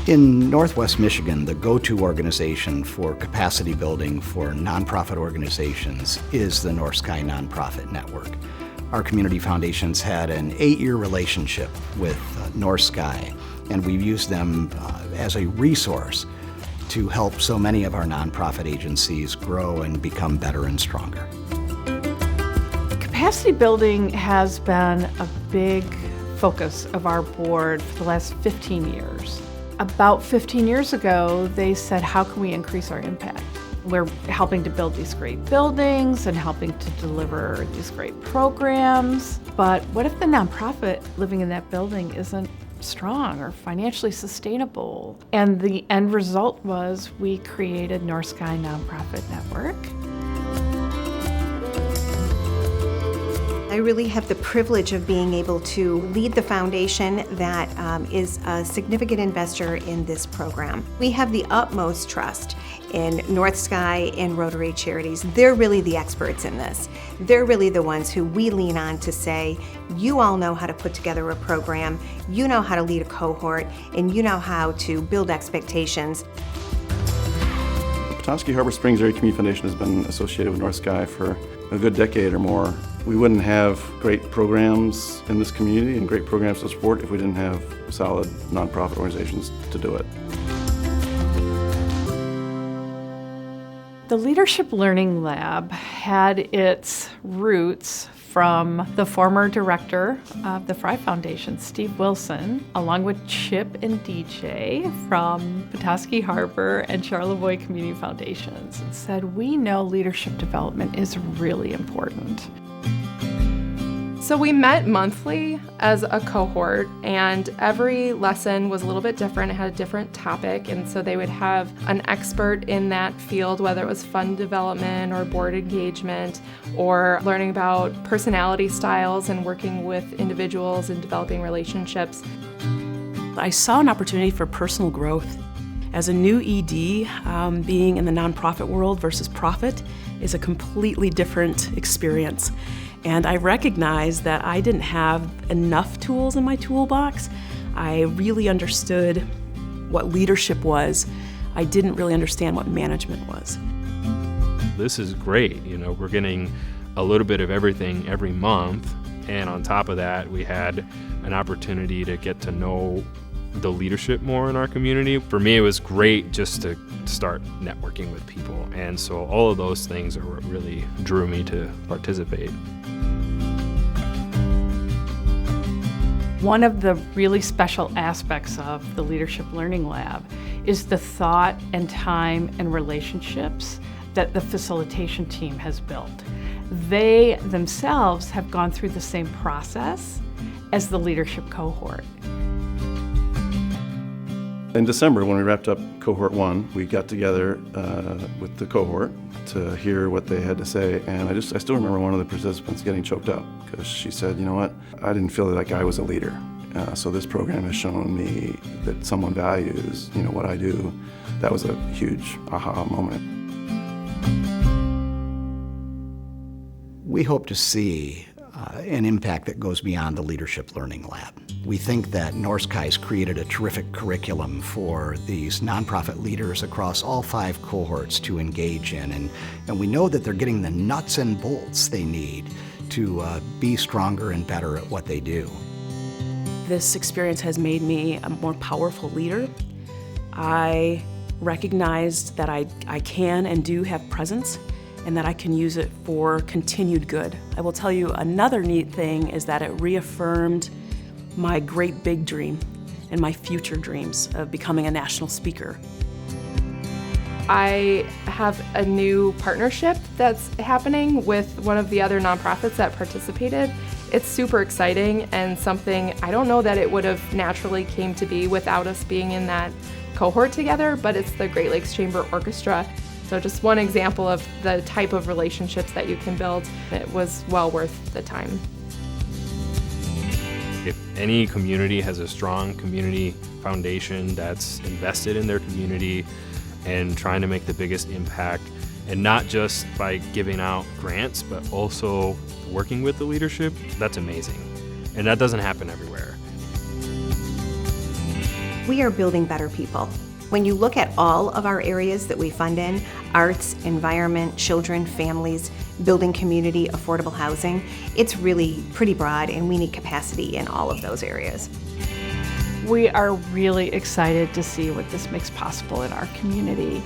In Northwest Michigan, the go-to organization for capacity building for nonprofit organizations is the North Sky Nonprofit Network. Our community foundations had an 8-year relationship with North Sky, and we've used them as a resource to help so many of our nonprofit agencies grow and become better and stronger. Capacity building has been a big focus of our board for the last 15 years. About 15 years ago, they said, how can we increase our impact? We're helping to build these great buildings and helping to deliver these great programs, but what if the nonprofit living in that building isn't strong or financially sustainable? And the end result was we created North Sky Nonprofit Network. I really have the privilege of being able to lead the foundation that is a significant investor in this program. We have the utmost trust in North Sky and Rotary Charities. They're really the experts in this. They're really the ones who we lean on to say, you all know how to put together a program, you know how to lead a cohort, and you know how to build expectations. Petoskey Harbor Springs Area Community Foundation has been associated with North Sky for a good decade or more. We wouldn't have great programs in this community and great programs to support if we didn't have solid nonprofit organizations to do it. The Leadership Learning Lab had its roots from the former director of the Fry Foundation, Steve Wilson, along with Chip and DJ from Petoskey Harbor and Charlevoix Community Foundations, and said, we know leadership development is really important. So we met monthly as a cohort, and every lesson was a little bit different. It had a different topic, and so they would have an expert in that field, whether it was fund development or board engagement or learning about personality styles and working with individuals and developing relationships. I saw an opportunity for personal growth. As a new ED, being in the nonprofit world versus profit is a completely different experience. And I recognized that I didn't have enough tools in my toolbox. I really understood what leadership was. I didn't really understand what management was. This is great. We're getting a little bit of everything every month. And on top of that, we had an opportunity to get to know the leadership more in our community. For me, it was great just to start networking with people. And so all of those things are what really drew me to participate. One of the really special aspects of the Leadership Learning Lab is the thought and time and relationships that the facilitation team has built. They themselves have gone through the same process as the leadership cohort. In December, when we wrapped up Cohort 1, we got together with the cohort to hear what they had to say, and I still remember one of the participants getting choked up because she said, you know what, I didn't feel like I was a leader. So this program has shown me that someone values, what I do. That was a huge aha moment. We hope to see an impact that goes beyond the Leadership Learning Lab. We think that North Sky's created a terrific curriculum for these nonprofit leaders across all 5 cohorts to engage in, and we know that they're getting the nuts and bolts they need to be stronger and better at what they do. This experience has made me a more powerful leader. I recognized that I can and do have presence, and that I can use it for continued good. I will tell you another neat thing is that it reaffirmed my great big dream and my future dreams of becoming a national speaker. I have a new partnership that's happening with one of the other nonprofits that participated. It's super exciting and something I don't know that it would have naturally came to be without us being in that cohort together, but it's the Great Lakes Chamber Orchestra. So just one example of the type of relationships that you can build. It was well worth the time. If any community has a strong community foundation that's invested in their community and trying to make the biggest impact, and not just by giving out grants, but also working with the leadership, that's amazing. And that doesn't happen everywhere. We are building better people. When you look at all of our areas that we fund in, arts, environment, children, families, building community, affordable housing, it's really pretty broad, and we need capacity in all of those areas. We are really excited to see what this makes possible in our community.